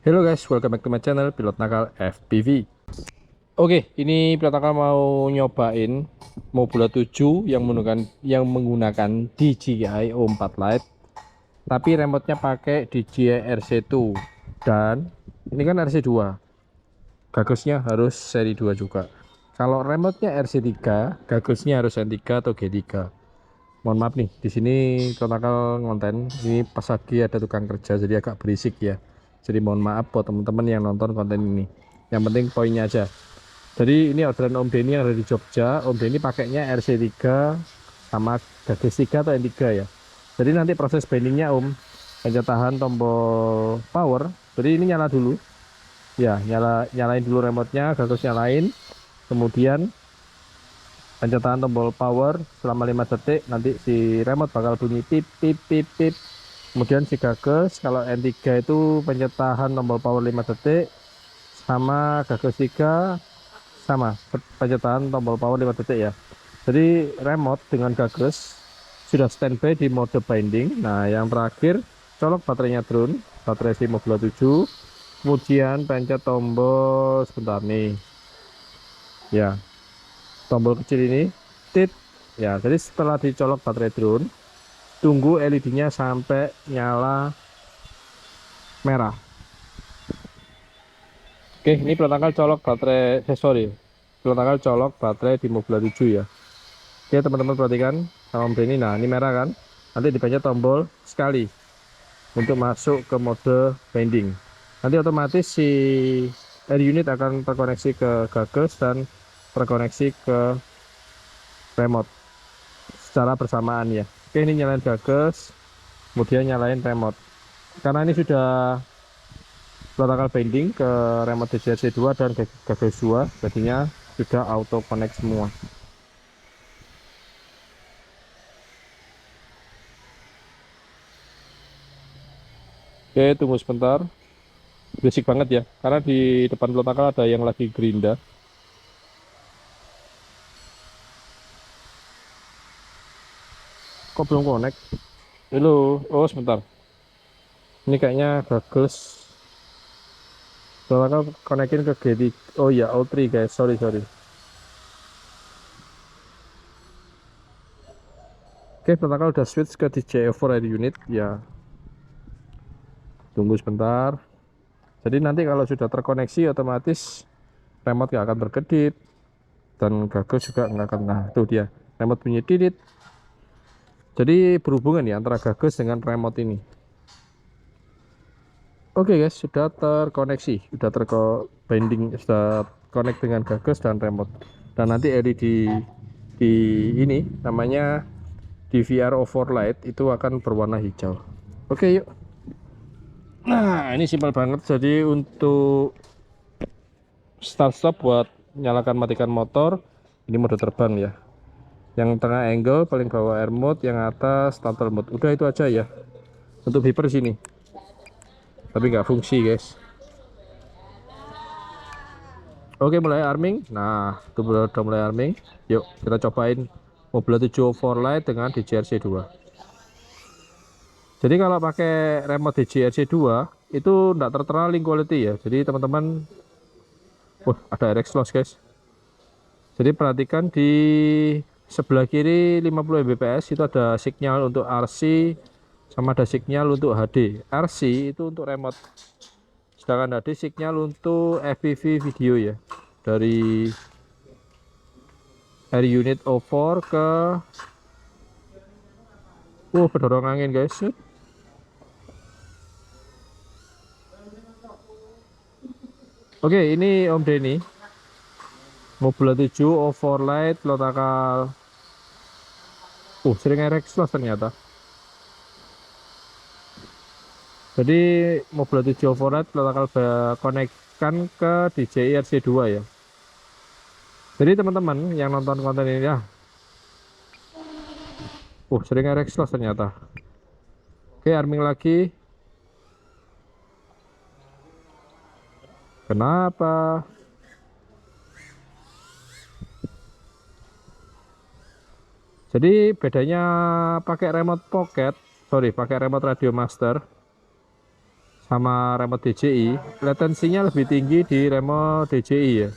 Hello guys, welcome back to my channel Pilot Nakal FPV. Oke, ini Pilot Nakal mau nyobain Mobula 7 yang menggunakan DJI O4 Lite, tapi remote-nya pakai DJI RC2 dan ini kan RC2. Gagusnya harus seri 2 juga. Kalau remote-nya RC3, gagusnya harus N3 atau G3. Mohon maaf nih, di sini Pilot Nakal ngonten. Ini pas lagi ada tukang kerja jadi agak berisik ya. Jadi mohon maaf buat teman-teman yang nonton konten ini. Yang penting poinnya aja. Jadi ini orderan Om Denny yang ada di Jogja. Om Denny pakainya RC3 sama gagas 3 atau N3 ya. Jadi nanti proses bindingnya Om, pencetahan tombol power. Jadi ini nyala dulu. Ya, nyalain dulu remote-nya, gagas nyalain. Kemudian pencetahan tombol power selama 5 detik, nanti si remote bakal bunyi pip pip pip pip. Kemudian si gagas kalau N3 itu pencetahan tombol power 5 detik, sama gagas 3 sama pencetahan tombol power 5 detik ya. Jadi remote dengan gagas sudah standby di mode binding. Nah yang terakhir colok baterainya drone, baterai si Mobula 7, kemudian pencet tombol sebentar nih ya, tombol kecil ini tit ya. Jadi setelah dicolok baterai drone, tunggu LED-nya sampai nyala merah. Oke, ini peletakan colok baterai, peletakan colok baterai di Mobula 7 ya. Oke, teman-teman perhatikan sama Om Denny. Nah, ini merah kan? Nanti dipencet tombol sekali untuk masuk ke mode binding. Nanti otomatis si air unit akan terkoneksi ke gagas dan terkoneksi ke remote secara bersamaan ya. Oke, ini nyalain gagas, kemudian nyalain remote. Karena ini sudah protokol binding ke remote DJI 2 dan gagas 2, jadinya sudah auto connect semua. Oke, tunggu sebentar. Berisik banget ya, karena di depan protokol ada yang lagi gerinda. Kok belum connect? Halo, oh sebentar. Ini kayaknya gagas. Protokol konekin ke G3. Oh ya, O3 guys, sorry. Oke, protokol udah switch ke DJI O4 air unit ya. Tunggu sebentar. Jadi nanti kalau sudah terkoneksi otomatis remote nggak akan berkedip dan gagas juga nggak akan. Nah itu dia, remote bunyi didit. Jadi berhubungan ya antara gagas dengan remote ini. Oke guys, sudah terkoneksi, sudah binding, sudah connect dengan gagas dan remote. Dan nanti LED di ini namanya DVR O4 Lite itu akan berwarna hijau. Oke yuk. Nah ini simpel banget. Jadi untuk start stop buat nyalakan matikan motor, ini mode terbang ya. Yang tengah angle paling bawah air mode, yang atas starter mode. Udah itu aja ya. Untuk beeper sini, tapi nggak fungsi guys. Oke, mulai arming. Nah itu udah mulai arming. Yuk kita cobain Mobula 7 4 Lite dengan DJI RC2. Jadi kalau pakai remote DJI RC2 itu enggak tertera link quality ya. Jadi teman-teman, wah ada air exhaust guys. Jadi perhatikan di sebelah kiri 50 Mbps itu ada sinyal untuk RC sama ada sinyal untuk HD. RC itu untuk remote, sedangkan HD sinyal untuk FPV video ya, dari air unit O4 ke pendorong angin guys. Oke, ini Om Denny Mobula 7 O4 Lite lotakal. Sering air exhaust ternyata. Jadi Mobula 7 O4 Lite lotakal konekkan ke DJI RC2 ya. Jadi teman-teman yang nonton konten ini ya, sering air exhaust ternyata. Oke, arming lagi. Kenapa? Jadi bedanya pakai remote pocket, pakai remote Radio Master sama remote DJI, latensinya lebih tinggi di remote DJI ya.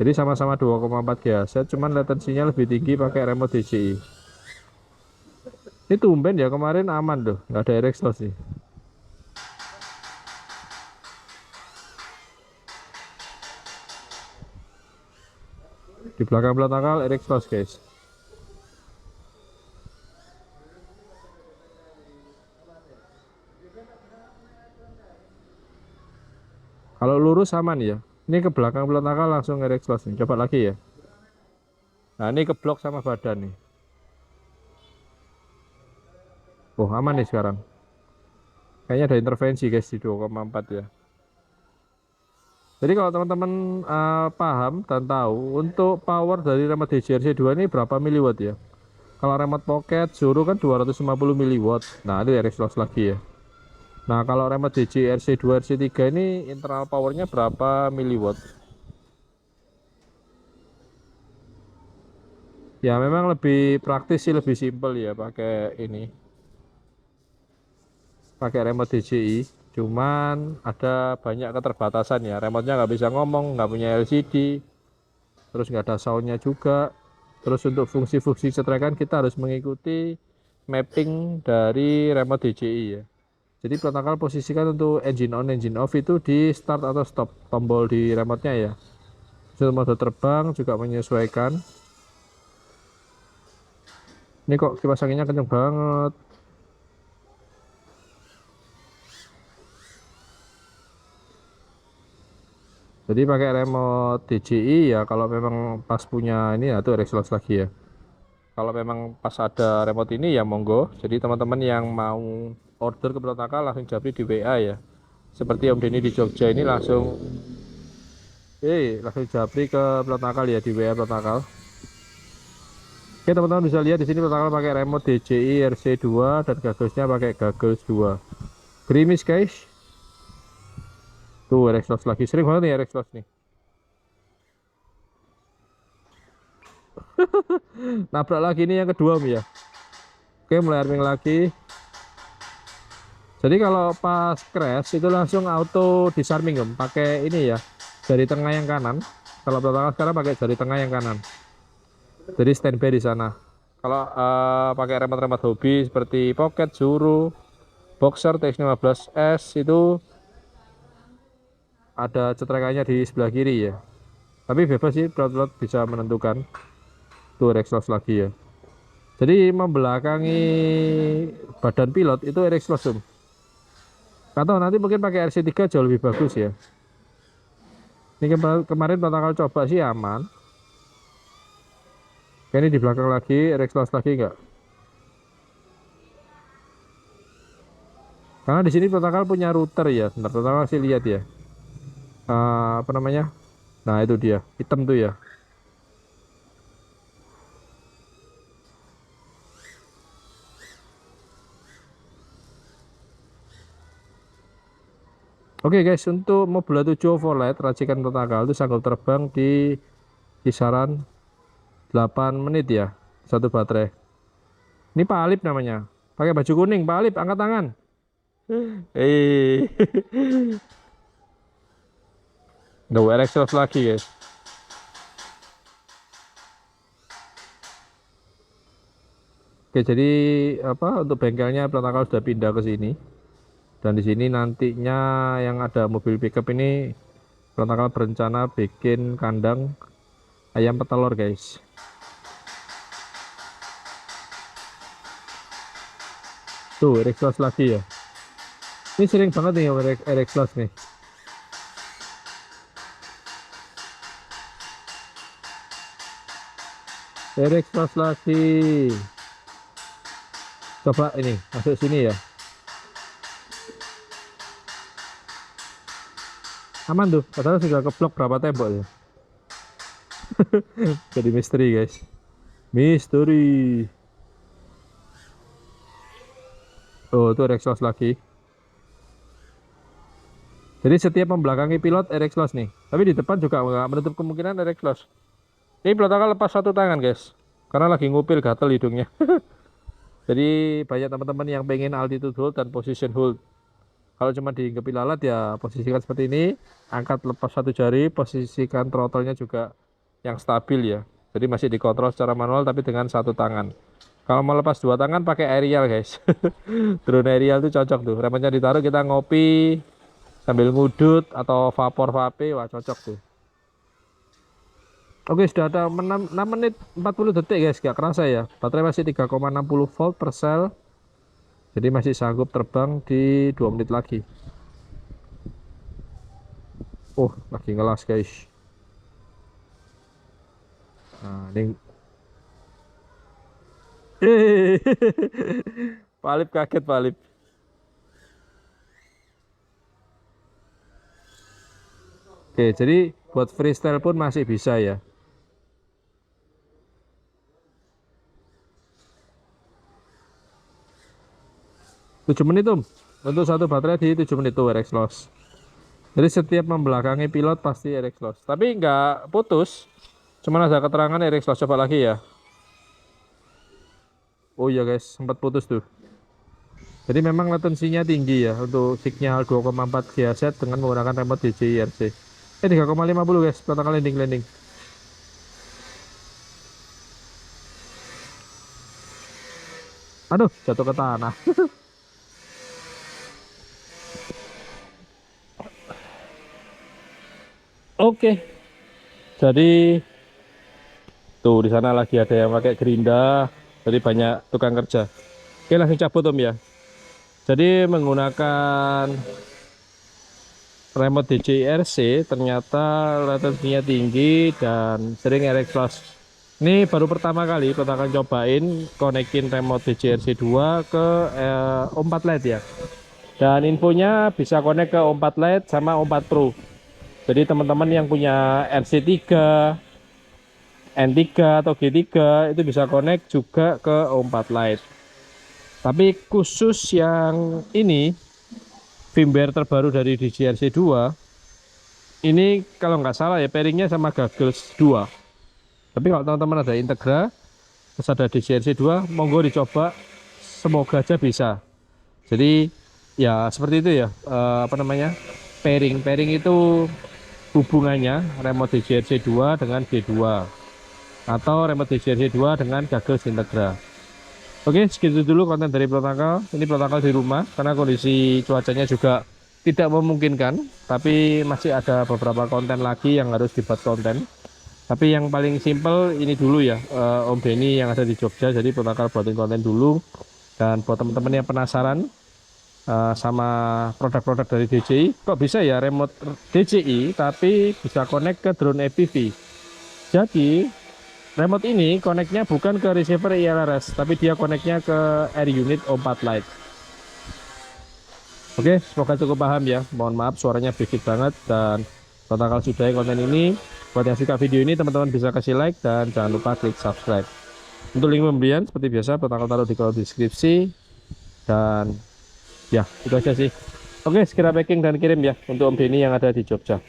Jadi sama-sama 2,4 GHz, cuman latensinya lebih tinggi pakai remote DJI. Ini tumben ya, kemarin aman loh, nggak ada air exhaust sih. Di belakang belakang air exhaust guys. Kalau lurus aman ya. Ini ke belakang belakang langsung air exhaust nih. Coba lagi ya. Nah ini keblok sama badan nih. Oh aman nih sekarang. Kayaknya ada intervensi guys di 2,4 ya. Jadi kalau teman-teman paham dan tahu untuk power dari remote DJI RC2 ini berapa miliwatt ya. Kalau remote pocket Zuru kan 250 miliwatt. Nah ini air exhaust lagi ya. Nah kalau remote DJI RC2 RC3 ini internal powernya berapa miliwatt. Ya memang lebih praktis sih, lebih simpel ya pakai ini, pakai remote DJI. Cuman ada banyak keterbatasan ya, remote-nya nggak bisa ngomong, nggak punya LCD, terus nggak ada soundnya juga. Terus untuk fungsi-fungsi cetrekan kita harus mengikuti mapping dari remote DJI ya. Jadi protokol posisikan untuk engine on engine off itu di start atau stop tombol di remote-nya ya. Untuk mode terbang juga menyesuaikan. Ini kok kipas anginnya kenceng banget. Jadi pakai remote DJI ya kalau memang pas punya ini ya, tuh exhaust lagi ya. Kalau memang pas ada remote ini ya monggo. Jadi teman-teman yang mau order ke Pelotaka langsung japri di WA ya. Seperti Om Denny di Jogja ini langsung langsung japri ke Pelotaka ya, di WA Pelotaka. Oke teman-teman bisa lihat di sini Pelotaka pakai remote DJI RC2 dan gagosnya pakai gagos 2. Gerimis guys. Tuh air exhaust lagi, sering banget nih air exhaust nih. Nabrak lagi nih yang kedua Om ya. Oke mulai arming lagi. Jadi kalau pas crash itu langsung auto disarming Om, pakai ini ya, jari tengah yang kanan. Kalau pertama sekarang pakai jari tengah yang kanan. Jadi standby di sana. Kalau pakai remote-remote hobi seperti Pocket, Zuru, Boxer, TX15S itu ada cetrekannya di sebelah kiri ya. Tapi bebas sih, pilot-pilot bisa menentukan. Tuh exhaust lagi ya. Jadi membelakangi badan pilot itu air exhaust Om. Atau nanti mungkin pakai RC3 jauh lebih bagus ya. Ini kemarin protokol coba sih aman. Ini di belakang lagi, air exhaust lagi enggak? Karena di sini protokol punya router ya. Bentar, protokol sih lihat ya. Apa namanya? Nah itu dia, hitam tuh ya. Oke guys, untuk Mobula 7 overlight racikan protokol itu sanggup terbang di kisaran 8 menit ya, satu baterai. Ini Pak Alip namanya, pakai baju kuning. Pak Alip angkat tangan. Nggak air exhaust lagi guys. Oke jadi apa, untuk bengkelnya protokol sudah pindah ke sini. Dan di sini nantinya yang ada mobil pickup ini protokol berencana bikin kandang ayam petelur guys. Tuh air exhaust lagi ya. Ini sering banget nih air exhaust nih. Air exhaust lagi. Coba ini masuk sini ya. Aman tuh, padahal sudah keblok berapa tembok ya. Jadi misteri guys. Misteri. Oh itu air exhaust lagi. Jadi setiap membelakangi pilot air exhaust nih. Tapi di depan juga nggak menutup kemungkinan air exhaust. Ini pilotnya lepas satu tangan guys, karena lagi ngupil gatel hidungnya. Jadi banyak teman-teman yang pengen altitude hold dan position hold. Kalau cuma diinggepi lalat ya posisikan seperti ini, angkat lepas satu jari, posisikan throttle-nya juga yang stabil ya. Jadi masih dikontrol secara manual tapi dengan satu tangan. Kalau mau lepas dua tangan pakai aerial guys. Drone aerial itu cocok tuh. Remnya ditaruh kita ngopi sambil ngudut atau vapor vape, wah cocok tuh. Oke, sudah ada 6 menit 40 detik guys, gak kerasa ya. Baterai masih 3,60 volt per sel. Jadi masih sanggup terbang di 2 menit lagi. Oh, lagi ngelas guys. Nah, ini Palip kaget Palip. Oke, jadi buat freestyle pun masih bisa ya. Tujuh menit Om. Untuk satu baterai di 7 menit tuh RX loss. Jadi setiap membelakangi pilot pasti RX loss. Tapi nggak putus. Cuman ada keterangan RX loss. Coba lagi ya. Oh iya guys, sempat putus tuh. Jadi memang latensinya tinggi ya untuk sinyal 2,4 GHz dengan menggunakan remote DJI RC. 3,50 guys, protokol landing. Aduh, jatuh ke tanah. Oke. Jadi tuh di sana lagi ada yang pakai gerinda. Jadi banyak tukang kerja. Oke, langsung cabut Om ya. Jadi menggunakan remote DJI RC ternyata latensinya tinggi dan sering RX loss. Ini baru pertama kali kita akan cobain konekin remote DJI RC 2 ke O4 Lite ya. Dan infonya bisa connect ke O4 Lite sama O4 Pro. Jadi teman-teman yang punya RC3, N3 atau G3 itu bisa connect juga ke O4 Lite. Tapi khusus yang ini firmware terbaru dari DJI RC 2 ini kalau nggak salah ya pairingnya sama Goggles 2. Tapi kalau teman-teman ada Integra terus ada DJI RC 2 monggo dicoba, semoga aja bisa. Jadi ya seperti itu ya, apa namanya, pairing itu hubungannya remote DJI RC 2 dengan G2 atau remote DJI RC 2 dengan Goggles Integra. Oke, segitu dulu konten dari protokol. Ini protokol di rumah karena kondisi cuacanya juga tidak memungkinkan, tapi masih ada beberapa konten lagi yang harus dibuat konten. Tapi yang paling simple ini dulu ya, Om Benny yang ada di Jogja. Jadi protokol buatin konten dulu. Dan buat teman-teman yang penasaran sama produk-produk dari DJI, kok bisa ya remote DJI tapi bisa connect ke drone FPV. Jadi remote ini connectnya bukan ke receiver ILRS, tapi dia connectnya ke air unit O4 Lite. Oke, semoga cukup paham ya. Mohon maaf suaranya berisik banget dan total sudahi konten ini. Buat yang suka video ini, teman-teman bisa kasih like dan jangan lupa klik subscribe. Untuk link pembelian seperti biasa, protokol taruh di kolom deskripsi. Dan ya, itu aja sih. Oke, segera packing dan kirim ya untuk Om Denny yang ada di Jogja.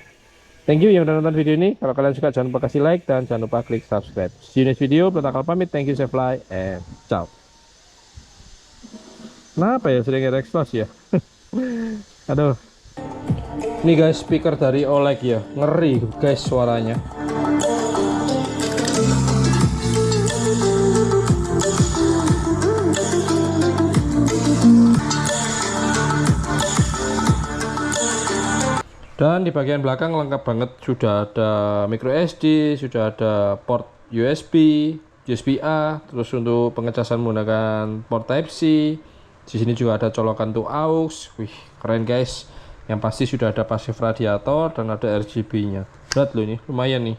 Thank you yang udah nonton video ini. Kalau kalian suka jangan lupa kasih like dan jangan lupa klik subscribe. See you next video. Protokol pamit. Thank you, fly and ciao. Kenapa ya sering explode ya? Aduh. Ini guys speaker dari Oleg ya. Ngeri guys suaranya. Dan di bagian belakang lengkap banget, sudah ada micro SD, sudah ada port USB, USB A, terus untuk pengecasan menggunakan port Type C. Di sini juga ada colokan untuk aux. Wih, keren guys. Yang pasti sudah ada passive radiator dan ada RGB-nya. Berat loh ini, lumayan nih.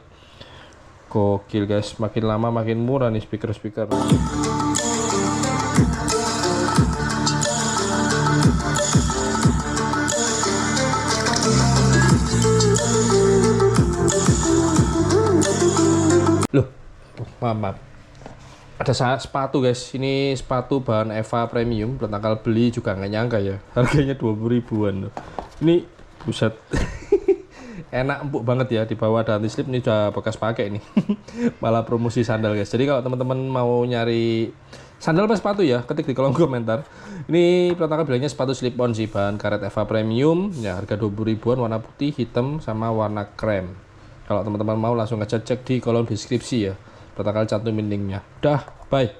Gokil guys, makin lama makin murah nih speaker-speaker. Loh, maaf. Ada sepatu guys, ini sepatu bahan Eva Premium, tanggal beli juga nggak nyangka ya, harganya 20 ribuan loh. Ini buset, enak empuk banget ya, di bawah ada anti-slip, ini udah bekas pakai nih. Malah promosi sandal guys. Jadi kalau teman-teman mau nyari Sandal apa sepatu ya? Ketik di kolom komentar. Ini Prataka bilangnya sepatu slip on sih, bahan karet Eva Premium. Ya, harga 20 ribuan, warna putih, hitam, sama warna krem. Kalau teman-teman mau langsung aja cek di kolom deskripsi ya. Prataka cantumin linknya. Dah, bye.